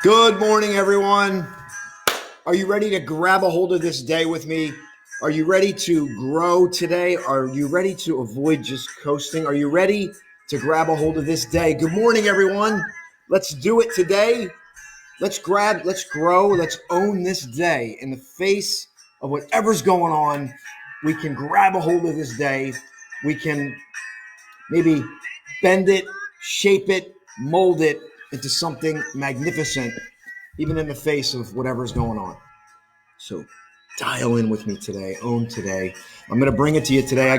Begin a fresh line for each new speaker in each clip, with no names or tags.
Good morning, everyone. Are you ready to grab a hold of this day with me? Are you ready to grow today? Are you ready to avoid just coasting? Are you ready to grab a hold of this day? Good morning, everyone. Let's do it today. Let's grow, let's own this day. In the face of whatever's going on, we can grab a hold of this day. We can maybe bend it, shape it, mold it into something magnificent, even in the face of whatever's going on. So dial in with me today, own today. I'm going to bring it to you today.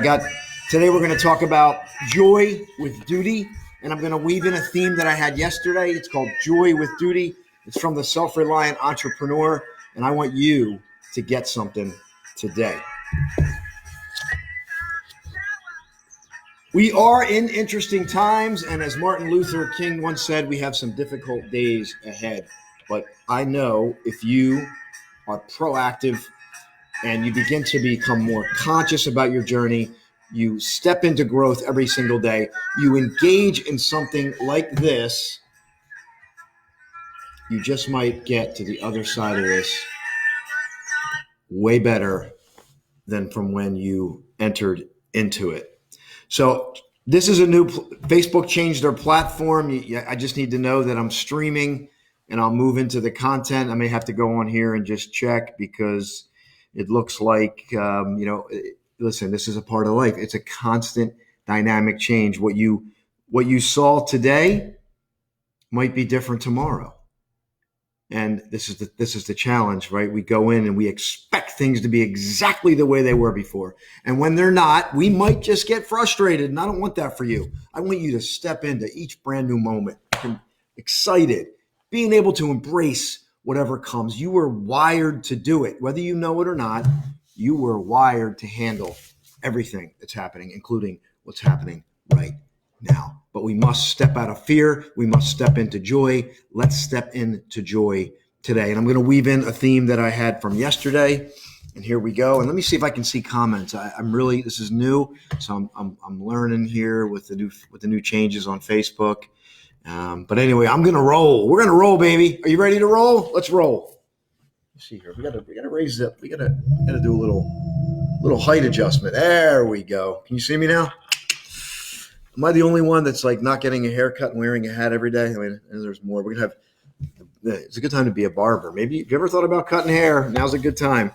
Today we're going to talk about joy with duty, and I'm going to weave in a theme that I had yesterday. It's called Joy with Duty. It's from the Self-Reliant Entrepreneur, and I want you to get something today. We are in interesting times, and as Martin Luther King once said, we have some difficult days ahead. But I know if you are proactive and you begin to become more conscious about your journey, you step into growth every single day, you engage in something like this, you just might get to the other side of this way better than from when you entered into it. So this is a new, Facebook changed their platform. I just need to know that I'm streaming and I'll move into the content. I may have to go on here and just check because it looks like, listen, this is a part of life. It's a constant dynamic change. What you saw today might be different tomorrow. And this is the challenge, right? We go in and we expect things to be exactly the way they were before. And when they're not, we might just get frustrated. And I don't want that for you. I want you to step into each brand new moment, excited, being able to embrace whatever comes. You were wired to do it. Whether you know it or not, you were wired to handle everything that's happening, including what's happening right now. But we must step out of fear. We must step into joy. Let's step into joy today. And I'm going to weave in a theme that I had from yesterday. And here we go. And let me see if I can see comments. This is new. So I'm learning here with the new changes on Facebook. But anyway, I'm going to roll. We're going to roll, baby. Are you ready to roll? Let's roll. Let's see here. We got to raise it up. We got to do a little height adjustment. There we go. Can you see me now? Am I the only one that's like not getting a haircut and wearing a hat every day? I mean, there's more. We're going to it's a good time to be a barber. Maybe if you ever thought about cutting hair, now's a good time.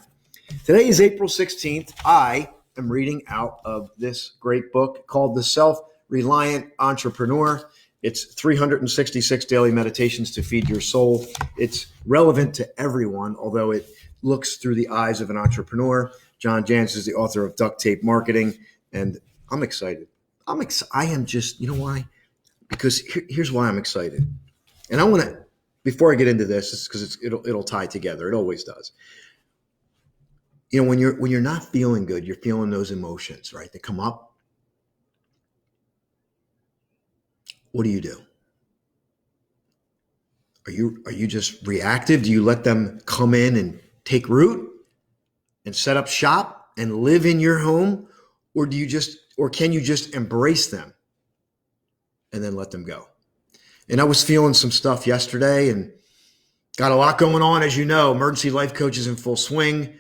Today is April 16th. I am reading out of this great book called The Self-Reliant Entrepreneur. It's 366 daily meditations to feed your soul. It's relevant to everyone, although it looks through the eyes of an entrepreneur. John Jantsch is the author of Duct Tape Marketing, and I'm excited. I am just, you know why? Because here's why I'm excited. And I want to, before I get into this, because it'll tie together. It always does. You know, when you're not feeling good, you're feeling those emotions, right? They come up. What do you do? Are you just reactive? Do you let them come in and take root and set up shop and live in your home? Or can you just embrace them and then let them go? And I was feeling some stuff yesterday and got a lot going on. As you know, Emergency Life Coach is in full swing.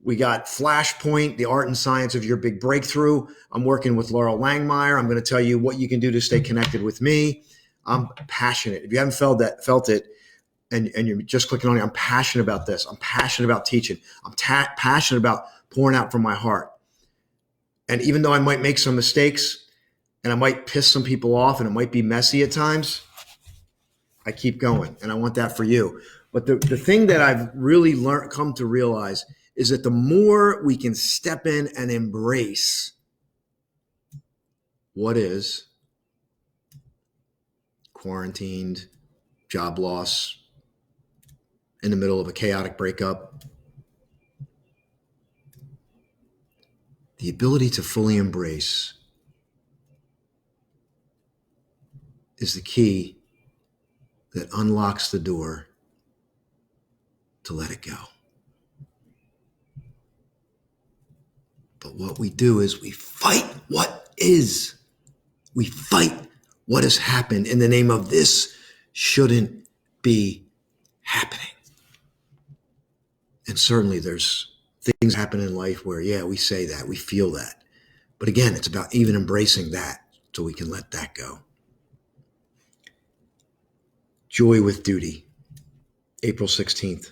We got Flashpoint, the art and science of your big breakthrough. I'm working with Laurel Langmeyer. I'm going to tell you what you can do to stay connected with me. I'm passionate. If you haven't felt it and you're just clicking on it, I'm passionate about this. I'm passionate about teaching. I'm passionate about pouring out from my heart. And even though I might make some mistakes and I might piss some people off and it might be messy at times, I keep going. And I want that for you. But the thing that I've really come to realize is that the more we can step in and embrace what is quarantined, job loss, in the middle of a chaotic breakup, the ability to fully embrace is the key that unlocks the door to let it go. But what we do is we fight what is. We fight what has happened in the name of this shouldn't be happening. And certainly there's things happen in life where, yeah, we say that, we feel that. But again, it's about even embracing that so we can let that go. Joy with Duty, April 16th.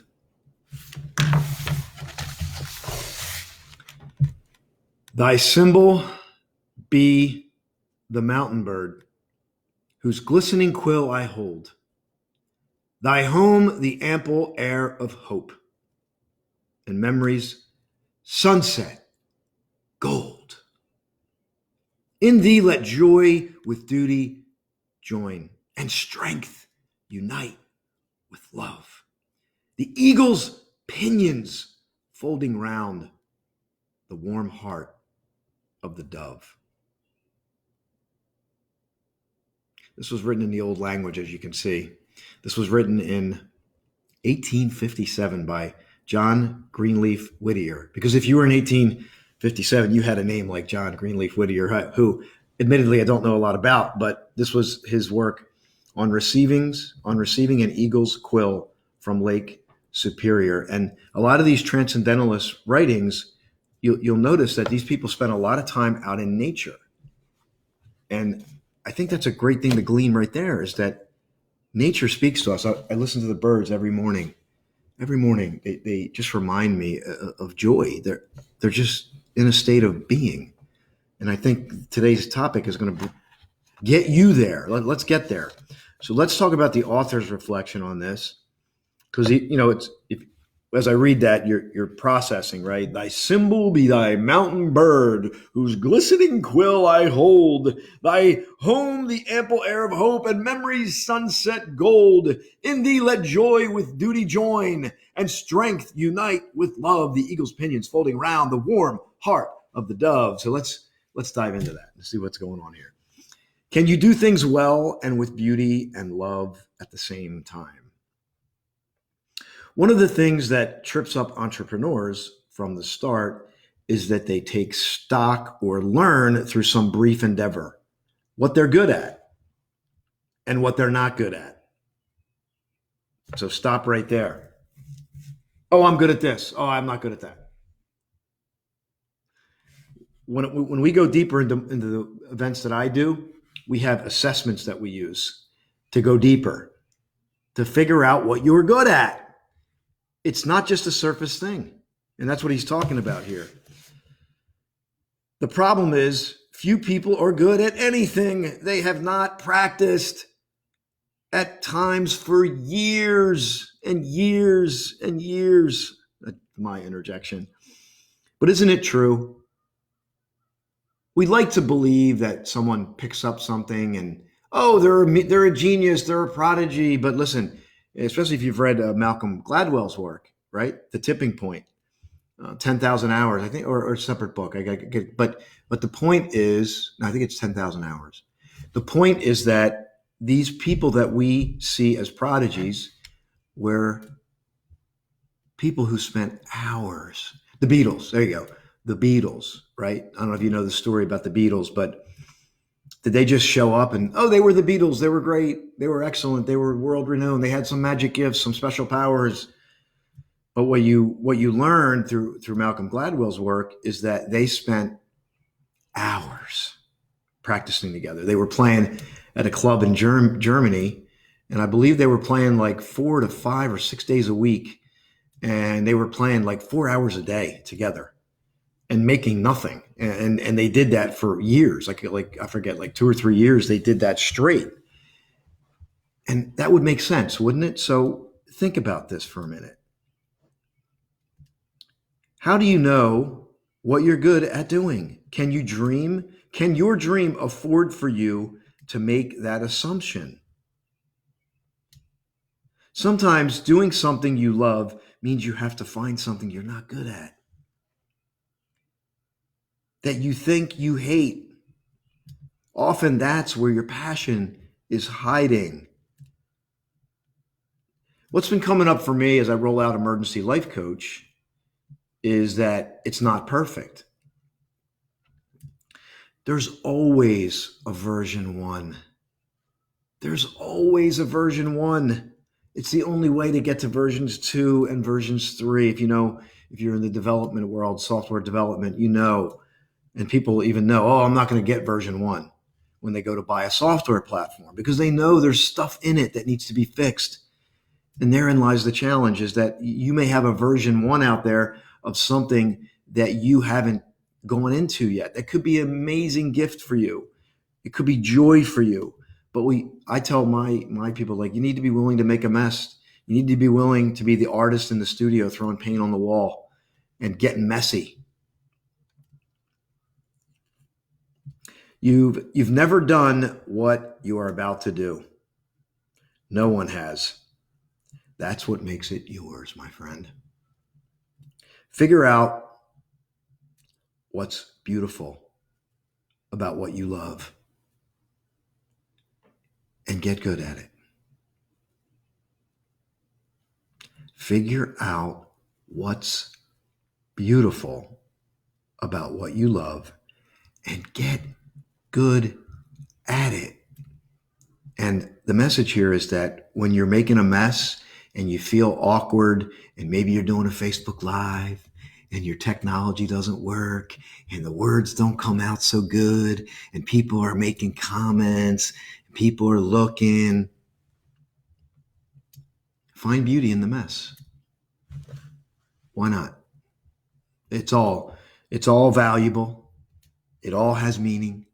Thy symbol be the mountain bird, whose glistening quill I hold. Thy home the ample air of hope, and memory's sunset gold. In thee let joy with duty join, and strength unite with love. The eagle's pinions folding round the warm heart of the dove. This was written in the old language, as you can see. This was written in 1857 by John Greenleaf Whittier. Because if you were in 1857, you had a name like John Greenleaf Whittier, who admittedly I don't know a lot about, but this was his work on receiving an eagle's quill from Lake Superior. And a lot of these transcendentalist writings, you'll notice that these people spent a lot of time out in nature. And I think that's a great thing to glean right there, is that nature speaks to us. I listen to the birds every morning. Every morning, they just remind me of joy. They're just in a state of being. And I think today's topic is going to get you there. Let's get there. So let's talk about the author's reflection on this. Because, as I read that, you're processing, right? Thy symbol be thy mountain bird, whose glistening quill I hold. Thy home the ample air of hope, and memory's sunset gold. In thee let joy with duty join, and strength unite with love. The eagle's pinions folding round the warm heart of the dove. So let's dive into that and see what's going on here. Can you do things well and with beauty and love at the same time? One of the things that trips up entrepreneurs from the start is that they take stock or learn through some brief endeavor what they're good at and what they're not good at. So stop right there. Oh, I'm good at this. Oh, I'm not good at that. When we go deeper into the events that I do, we have assessments that we use to go deeper, to figure out what you're good at. It's not just a surface thing. And that's what he's talking about here. The problem is few people are good at anything. They have not practiced at times for years and years and years. That's my interjection. But isn't it true? We like to believe that someone picks up something and, oh, they're a genius, they're a prodigy. But listen, especially if you've read Malcolm Gladwell's work, right? The Tipping Point, 10,000 hours, I think, or a separate book. But the point is, I think it's 10,000 hours. The point is that these people that we see as prodigies were people who spent hours. The Beatles, there you go. The Beatles, right? I don't know if you know the story about the Beatles, but did they just show up and, oh, they were the Beatles. They were great. They were excellent. They were world renowned. They had some magic gifts, some special powers. But what you learn through Malcolm Gladwell's work is that they spent hours practicing together. They were playing at a club in Germany, and I believe they were playing like 4 to 5 or 6 days a week, and they were playing like 4 hours a day together and making nothing. And they did that for years, like I forget, like 2 or 3 years. They did that straight, and that would make sense, wouldn't it? So think about this for a minute. How do you know what you're good at doing? Can you dream? Can your dream afford for you to make that assumption? Sometimes doing something you love means you have to find something you're not good at, that you think you hate. Often that's where your passion is hiding. What's been coming up for me as I roll out Emergency Life Coach is that it's not perfect. There's always a version 1. There's always a version 1. It's the only way to get to versions 2 and versions 3. If you're in the development world, software development, and people even know, oh, I'm not going to get version 1 when they go to buy a software platform, because they know there's stuff in it that needs to be fixed. And therein lies the challenge, is that you may have a version 1 out there of something that you haven't gone into yet. That could be an amazing gift for you. It could be joy for you. But I tell my people, like, you need to be willing to make a mess. You need to be willing to be the artist in the studio throwing paint on the wall and getting messy. You've never done what you are about to do. No one has. That's what makes it yours, my friend. Figure out what's beautiful about what you love and get good at it. Figure out what's beautiful about what you love and get good at it. And the message here is that when you're making a mess and you feel awkward, and maybe you're doing a Facebook Live and your technology doesn't work and the words don't come out so good and people are making comments, people are looking, find beauty in the mess. Why not? It's all valuable. It all has meaning.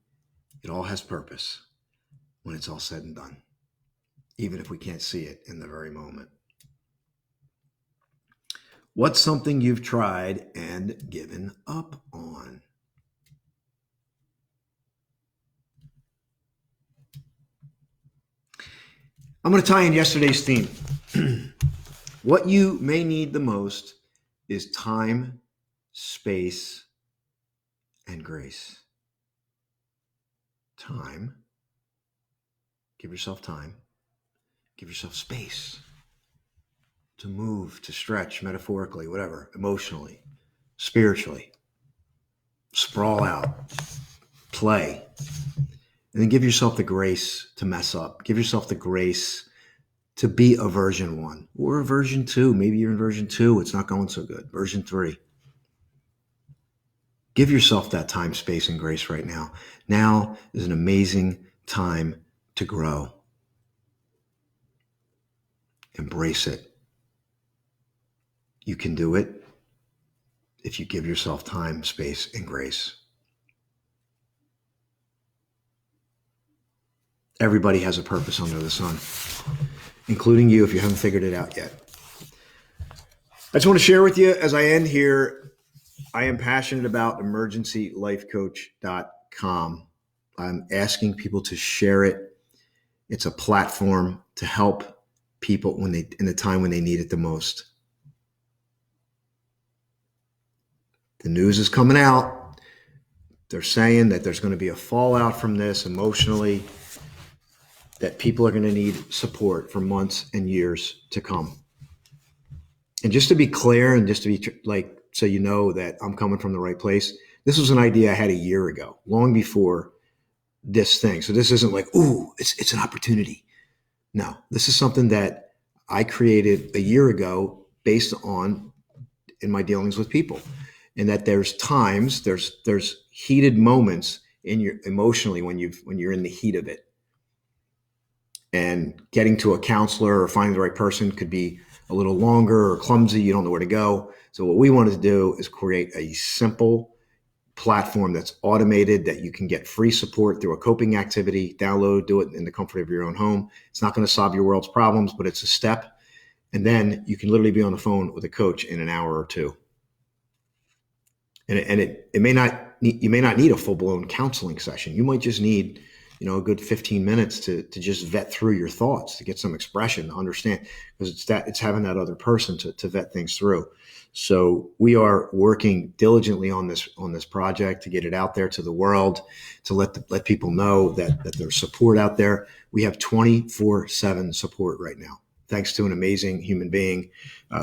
It all has purpose when it's all said and done, even if we can't see it in the very moment. What's something you've tried and given up on? I'm going to tie in yesterday's theme. What you may need the most is time, space, and grace. Time. Give yourself time. Give yourself space to move, to stretch, metaphorically, whatever, emotionally, spiritually. Sprawl out, play. And then give yourself the grace to mess up. Give yourself the grace to be a version 1 or a version 2. Maybe you're in version 2. It's not going so good. Version 3. Give yourself that time, space, and grace right now. Now is an amazing time to grow. Embrace it. You can do it if you give yourself time, space, and grace. Everybody has a purpose under the sun, including you if you haven't figured it out yet. I just want to share with you as I end here, I am passionate about emergencylifecoach.com. I'm asking people to share it. It's a platform to help people in the time when they need it the most. The news is coming out. They're saying that there's going to be a fallout from this emotionally, that people are going to need support for months and years to come. And just to be clear, and just to be so you know that I'm coming from the right place, this was an idea I had a year ago, long before this thing. So this isn't like, ooh, it's an opportunity. No, this is something that I created a year ago based on in my dealings with people. And that there's times, there's heated moments in your emotionally when you're in the heat of it. And getting to a counselor or finding the right person could be a little longer or clumsy. You don't know where to go. So what we wanted to do is create a simple platform that's automated, that you can get free support through a coping activity, download, do it in the comfort of your own home. It's not going to solve your world's problems, but it's a step. And then you can literally be on the phone with a coach in an hour or two. And it may not, you may not need a full blown counseling session. You might just need, a good 15 minutes to just vet through your thoughts, to get some expression, to understand, because it's having that other person to vet things through. So we are working diligently on this project to get it out there to the world, to let people know that there's support out there. We have 24/7 support right now, thanks to an amazing human being,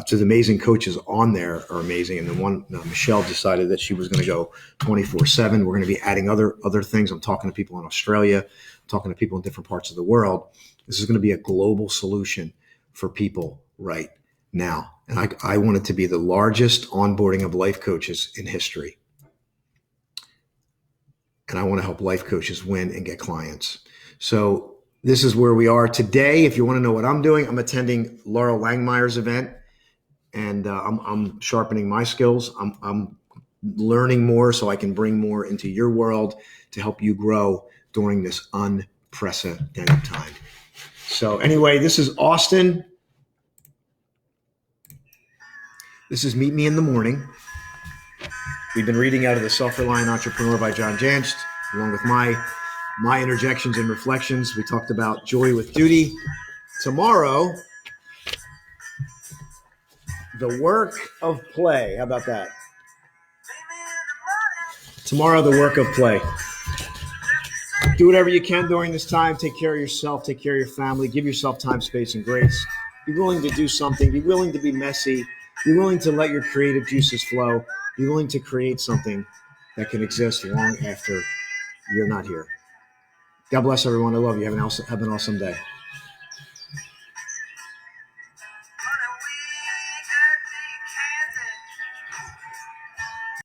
to the amazing coaches on there are amazing. And then Michelle decided that she was going to go 24/7. We're going to be adding other things. I'm talking to people in Australia, talking to people in different parts of the world. This is going to be a global solution for people right now. And I want it to be the largest onboarding of life coaches in history. And I want to help life coaches win and get clients. So this is where we are today. If you want to know what I'm doing, I'm attending Laura Langmeyer's event, and I'm sharpening my skills. I'm learning more so I can bring more into your world to help you grow during this unprecedented time. So anyway, this is Austin. This is Meet Me in the Morning. We've been reading out of The Self-Reliant Entrepreneur by John Janst, along with my interjections and reflections. We talked about joy with duty. Tomorrow, the work of play. How about that? Tomorrow, the work of play. Do whatever you can during this time. Take care of yourself. Take care of your family. Give yourself time, space, and grace. Be willing to do something. Be willing to be messy. Be willing to let your creative juices flow. Be willing to create something that can exist long after you're not here. God bless everyone. I love you. Have an awesome day.